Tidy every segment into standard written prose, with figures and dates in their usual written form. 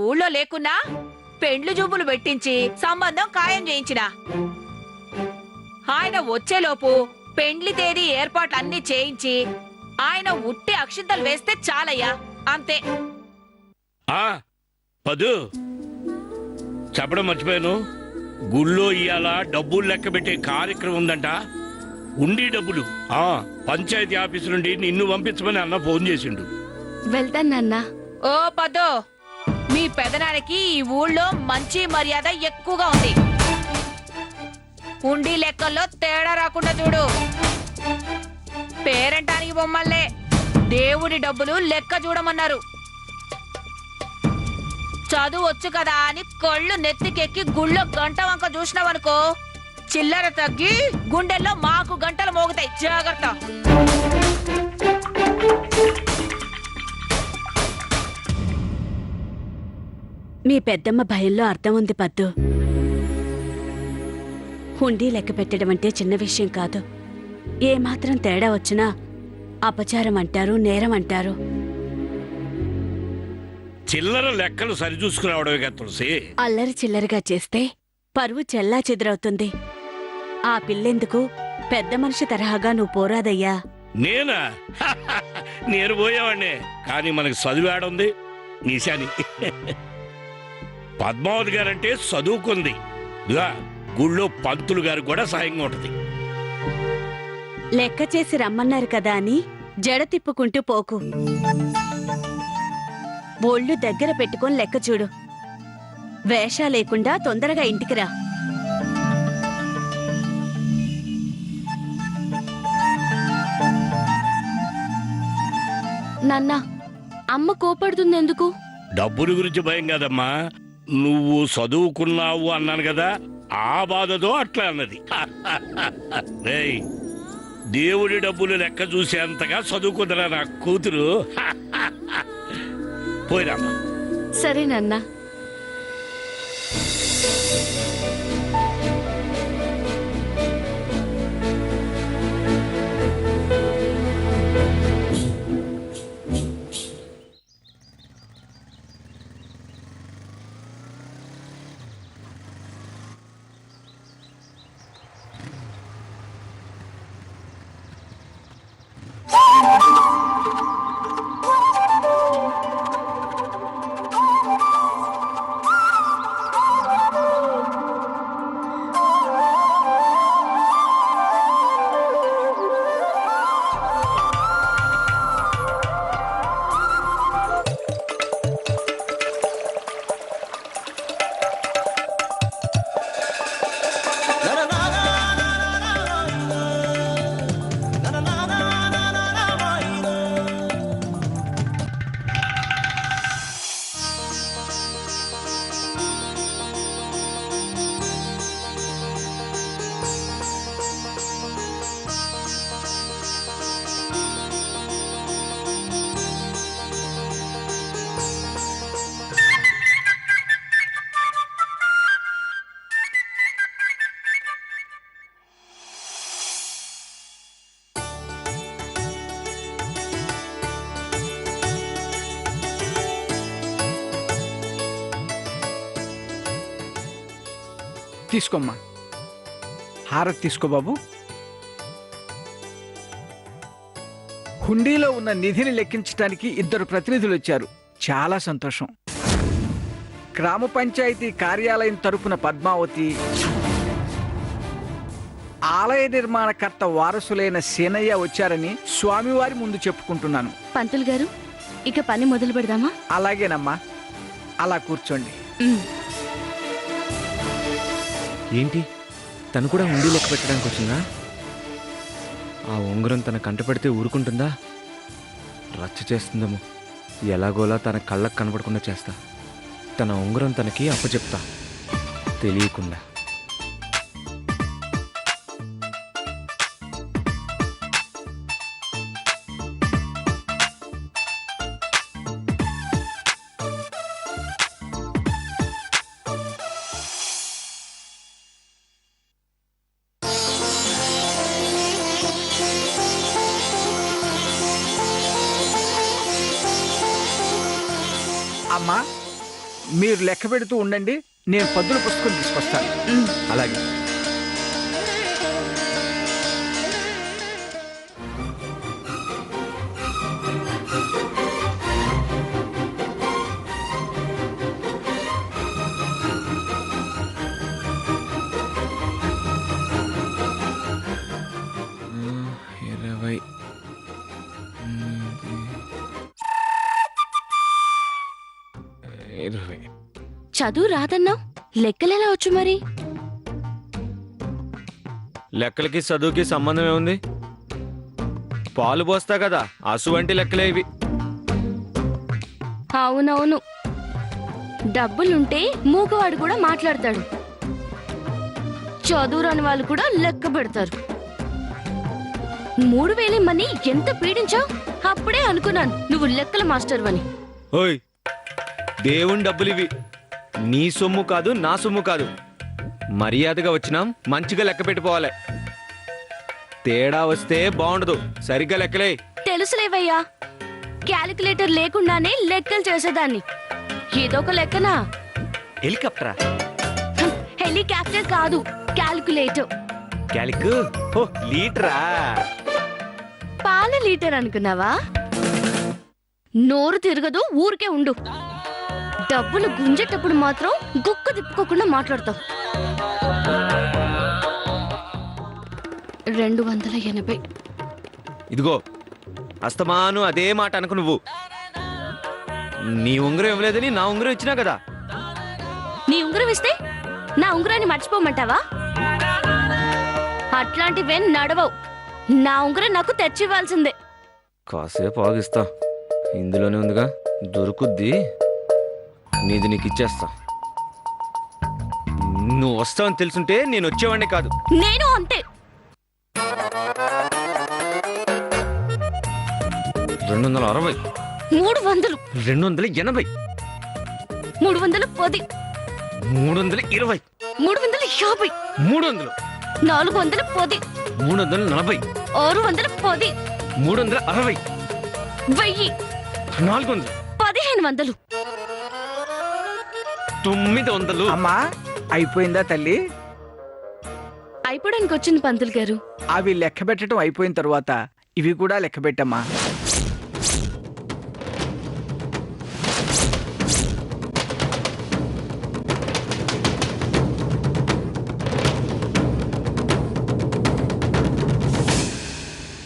ఊళ్ళో లేకున్నా పెండ్లు జూబులు పెట్టించి సంబంధం ఖాయం చేయించిన. ఆయన వచ్చేలోపు పెండ్లి తేదీ ఏర్పాట్లన్నీ చేయించి ఆయన ఉట్టి అక్షింతలు వేస్తే చాలయ్యా, అంతే. పదు చెప్పడం మర్చిపోయాను, గుళ్ళో ఇయ్యాల డబ్బులు లెక్క పెట్టే కార్యక్రమం ఉందంట. ఉండి డబ్బులు పంచాయతీ ఆఫీసు నుండి నిన్ను పంపించమని అన్న ఫోన్ చేసిండు. వెళ్తానన్నా. ఓ పదో, మీ పెదనానికి ఈ ఊళ్ళో మంచి మర్యాద ఎక్కువగా ఉంది. ఉండి లెక్కల్లో తేడా రాకుండా చూడు. పేరంటానికి బొమ్మల్లే దేవుడి డబ్బులు లెక్క చూడమన్నారు. చదువు వచ్చు కదా అని కళ్ళు నెత్తికెక్కి గుళ్ళో గంట వంక చూసినావనుకో, చిల్లర తగ్గి గుండెల్లో మాకు గంటలు మోగుతాయి, జాగ్రత్త. మీ పెద్దమ్మ భయంలో అర్థం ఉంది పద్దు. హుండీ లెక్క పెట్టడం అంటే చిన్న విషయం కాదు. ఏమాత్రం తేడా వచ్చినా అపచారం అంటారు, నేరం అంటారు. చిల్లర లెక్కలు సరిచూసుకురావడమే కదా తులసి. అల్లరి చిల్లరగా చేస్తే పరువు చెల్లా చెదురవుతుంది. ఆ పిల్లెందుకు పెద్ద మనిషి తరహాగా నువ్వు పోరాదయ్యా. నేనా? నేను పోయేవాడినే, కానీ మనకి చదువు ఆడుంది నిశాని. పద్మావతి గారంటే చదువుకుంది, గుళ్ళో పంతులు గారు కూడా సాయంగా ఉంటది. లెక్క చేసి రమ్మన్నారు కదా అని జడ తిప్పుకుంటూ పోకు. ఒళ్ళు దగ్గర పెట్టుకొని లెక్క చూడు. వేషా లేకుండా తొందరగా ఇంటికి రా. నాన్నా, అమ్మ కోపడుతుంది ఎందుకు? డబ్బుల గురించి భయం కాదమ్మా, నువ్వు చదువుకున్నావు అన్నాను కదా, ఆ బాధతో అట్లా అన్నది. రేయ్, దేవుడి డబ్బులు లెక్క చూసేంతగా చదువుకుందరా నా కూతురు. పోయిరామ్మా. సరే నాన్నా. తీసుకోమ్మా, హారతి తీసుకో బాబు. హుండీలో ఉన్న నిధిని లెక్కించడానికి 2 ప్రతినిధులు వచ్చారు. చాలా సంతోషం. గ్రామ పంచాయతీ కార్యాలయం తరపున పద్మావతి, ఆలయ నిర్మాణకర్త వారసులైన సేనయ్య వచ్చారని స్వామివారి ముందు చెప్పుకుంటున్నాను. పంతులు గారు, ఇక పని మొదలు పెడదామా? అలాగేనమ్మా, అలా కూర్చోండి. ఏంటి, తను కూడా ఉండి లెక్క పెట్టడానికి వచ్చిందా? ఆ ఉంగరం తన కంట పెడితే ఊరుకుంటుందా? రచ్చ చేస్తుందేమో. ఎలాగోలా తన కళ్ళకు కనపడకుండా చేస్తా. తన ఉంగరం తనకి అప్పచెప్తా తెలియకుండా. అమ్మా, మీరు లెక్క పెడుతూ ఉండండి, నేను పద్దుల పుస్తకం తీసుకొస్తాను. అలాగే. ఇరవై 20. చదువు రాదన్నావు, లెక్కలెలా వచ్చు మరి? లెక్కలకి చదువుకి సంబంధం ఏముంది? పాలు పోస్తా కదా, అసువంటి లెక్కలే ఇవి. అవునవును, డబ్బులుంటే మూగవాడు కూడా మాట్లాడతాడు, చదువురాని వాళ్ళు కూడా లెక్క పెడతారు. 3000 మనీ ఎంత పీడించావు? అప్పుడే అనుకున్నాను నువ్వు లెక్కల మాస్టర్ అని. ఓయ్, దేవుని డబ్బులు ఇవి, నీ సొమ్ము కాదు, నా సొమ్ము కాదు. మర్యాదగా వచ్చినాం, మంచిగా లెక్క పెట్టిపోవాలి. తేడా వస్తే బాగుండదు. సరిగ్గా లెక్కలే. తెలుసులేవయ్యా, క్యాలిక్యులేటర్ లేకుండానే లెక్కలు చేసేదాన్ని. ఏదో ఒక లెక్కనా? హెలికాప్టరా? హెలికాప్టర్ కాదు, క్యాలిక్యులేటర్. క్యాలిక్ లీటరా? పాల లీటర్ అనుకున్నావా? నోరు తిరగదు, ఊరికే ఉండు. డబ్బులు గుంజేటప్పుడు మాత్రం గుక్క తిప్పుకోకుండా మాట్లాడతావు. 280. ఇదిగో, అస్తమాను అదే మాట అనుకు. నువ్వు నీ ఉంగరం ఇవ్వలేదని నా ఉంగరం ఇచ్చినా కదా. నీ ఉంగరం ఇస్తే నా ఉంగరాన్ని మర్చిపోమంటావా? అట్లాంటివే నడవవు. నా ఉంగరం నాకు తెచ్చివ్వాల్సిందే. కాసేపు ఆగిస్తా, ఇందులోనే ఉందిగా, దొరుకుద్ది. నీది నీకు ఇచ్చేస్తా. నువ్వు వస్తావని తెలుసుంటే నేను వచ్చేవాడిని కాదు. నేను అంతే. 260, 300, 280, 310, 320, 350, 300, 410, 340, 610, 360, 1000, 400, 1500. 900. అమ్మా, అయిపోయిందా తల్లి? అయిపోవడానికి వచ్చింది పంతులు గారు. అవి లెక్క పెట్టడం అయిపోయిన తర్వాత ఇవి కూడా లెక్క పెట్టమ్మా.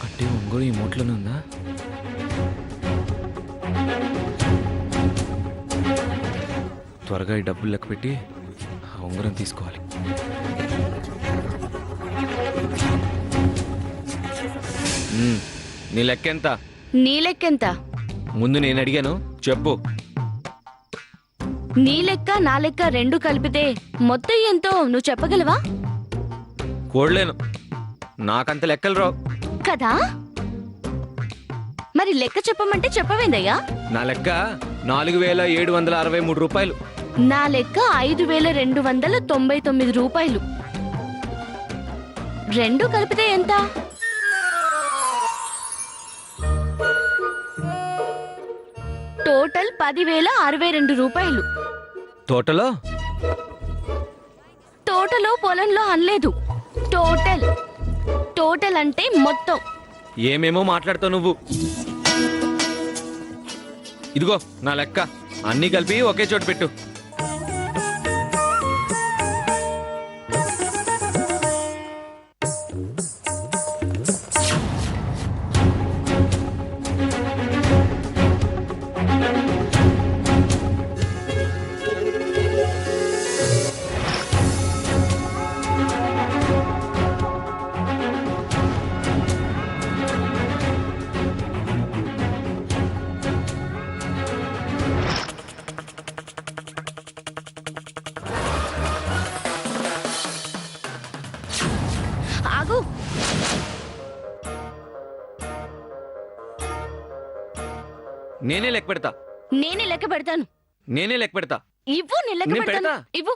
అంటే ఉంగరం ఈ మూటలోనే ఉందా? త్వరగా ఈ డబ్బులు లెక్క పెట్టి ఆ ఉంగరం తీసుకోవాలి. నీ లెక్క ఎంత? నీ లెక్కెంత? ముందు నేను అడిగాను, చెప్పు. నీ లెక్క నా లెక్క రెండు కలిపితే మొత్తం ఎంతో నువ్వు చెప్పగలవా? కూడలేను, నాకంత లెక్కలు రావు కదా. మరి లెక్క చెప్పమంటే చెప్పవేందయ్యా? నా లెక్క 4763 రూపాయలు. నా లెక్క 5299 రూపాయలు. రెండు కలిపితే ఎంత? టోటల్ 10,062 రూపాయలు. టోటలో? టోటలో పొలంలో అనలేదు, టోటల్. టోటల్ అంటే మొత్తం. ఏమేమో మాట్లాడతావు నువ్వు. ఇదిగో నా లెక్క, అన్నీ కలిపి ఒకే చోట పెట్టు. ఆగు. నేనే లెక్క పెడతా. నేనే లెక్క పెడతాను. నేనే లెక్క పెడతా. ఇవ్వు, నేను లెక్క నేను పెడతాను. పెడతా. ఇవ్వు.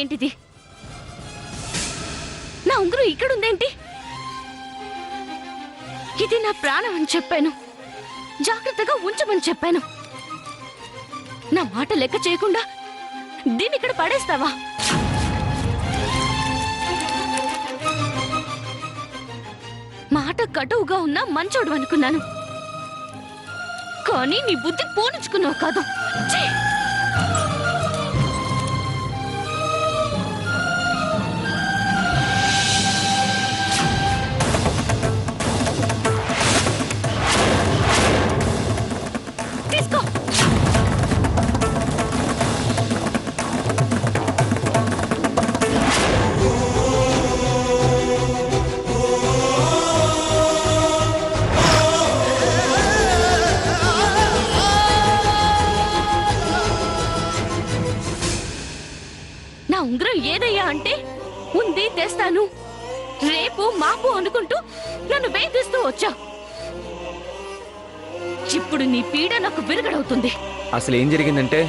ఏంటిది? నా ఉంగరం ఇక్కడుందేంటి? ఇది నా ప్రాణం అని చెప్పాను, జాగ్రత్తగా ఉంచమని చెప్పాను. నా మాట లెక్క చేయకుండా దీన్ని ఇక్కడ పడేస్తావా? మాట కటువుగా ఉన్నా మంచోడు అనుకున్నాను, కానీ నీ బుద్ధి పోనించుకున్నావు కాదు. ఛీ! తీసుకో. నా ఉంగరం ఏదయ్యా అంటే ఉంది తెస్తాను, రేపు మాపు అనుకుంటూ నన్ను వేధిస్తూ వచ్చా. ఇప్పుడు నీ పీడ నాకు విరగడవుతుంది. అసలు ఏం జరిగిందంటే,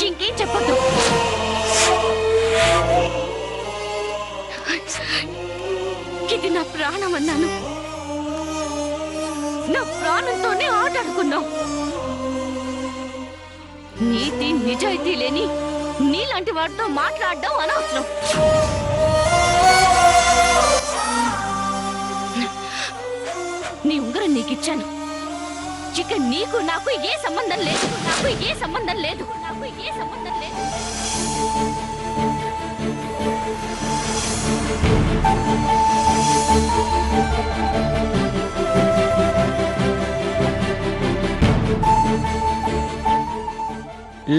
ఇంకేం చెప్పొద్దు. ఇది నా ప్రాణం అన్నాను, నా ప్రాణంతోనే ఆటాడుకున్నావు. నీతి నిజాయితీ లేని నీలాంటి వాడితో మాట్లాడడం అనవసరం. నీ ఉంగరం నీకిచ్చాను, ఇక నీకు నాకు ఏ సంబంధం లేదు, నాకు ఏ సంబంధం లేదు, నాకు ఏ సంబంధం లేదు.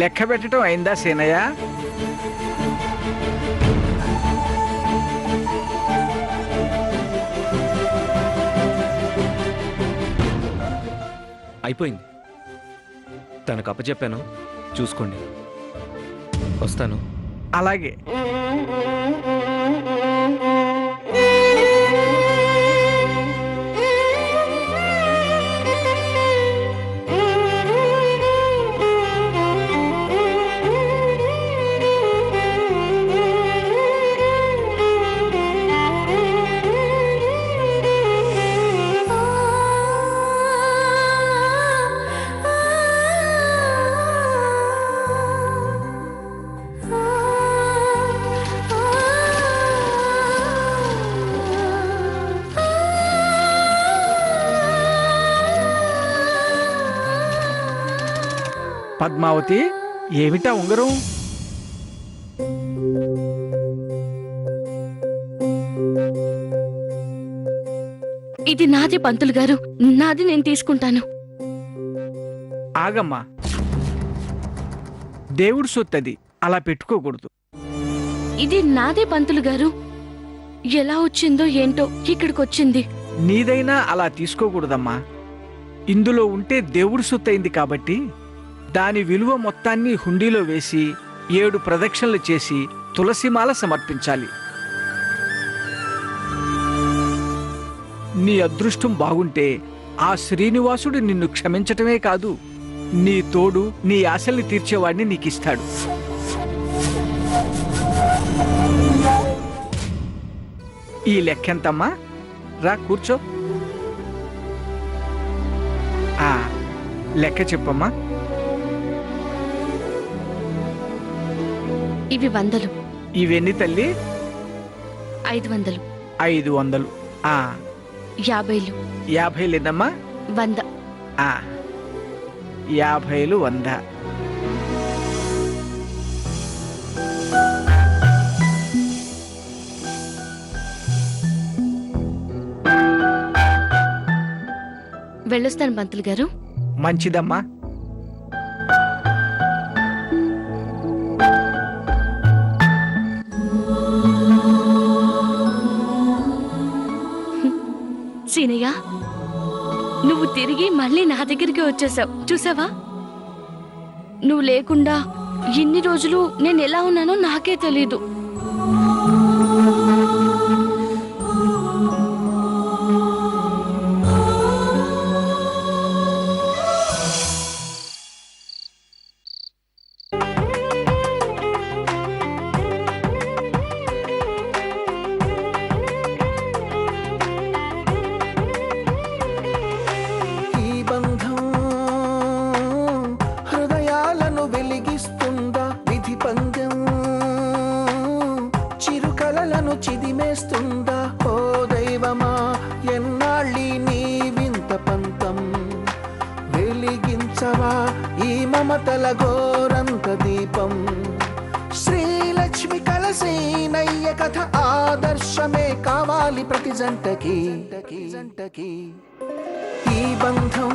లెక్క పెట్టడం అయిందా సేనయ్య? అయిపోయింది. తనకు అప్పచెప్పాను, చూసుకోండి. వస్తాను. అలాగే. పద్మావతి, ఏమిటా ఉంగరం? ఇది నాది పంతులు గారు, నాది నేను తీసుకుంటాను. ఆగమ్మా, దేవుడు సొత్తది, అలా పెట్టుకోకూడదు. ఇది నాదే పంతులు గారు, ఎలా వచ్చిందో ఏంటో ఇక్కడికొచ్చింది. నీదైనా అలా తీసుకోకూడదమ్మా. ఇందులో ఉంటే దేవుడు సొత్తయింది కాబట్టి దాని విలువ మొత్తాన్ని హుండీలో వేసి 7 ప్రదక్షిణలు చేసి తులసిమాల సమర్పించాలి. నీ అదృష్టం బాగుంటే ఆ శ్రీనివాసుడు నిన్ను క్షమించటమే కాదు, నీ తోడు నీ ఆశల్ని తీర్చేవాడిని నీకిస్తాడు. ఈ లెక్కెంతమ్మా? రా కూర్చో. లెక్క చెప్పమ్మా. ఇవి 100. ఇవెన్ని తల్లి? 500. 500. 50. 50 ఎన్నమ్మా? 100. 50 100. వెళ్ళొస్తాను పంతులు గారు. మంచిదమ్మా. సీనయ్య, నువ్వు తిరిగి మళ్ళీ నా దగ్గరికి వచ్చేసావు, చూసావా? నువ్వు లేకుండా ఇన్ని రోజులు నేను ఎలా ఉన్నానో నాకే తెలీదు. ఈ మమతల గోరంత దీపం శ్రీలక్ష్మి కలసేనయ్య కథ ఆదర్శమే కావాలి ప్రతి జంటకి ఈ బంధం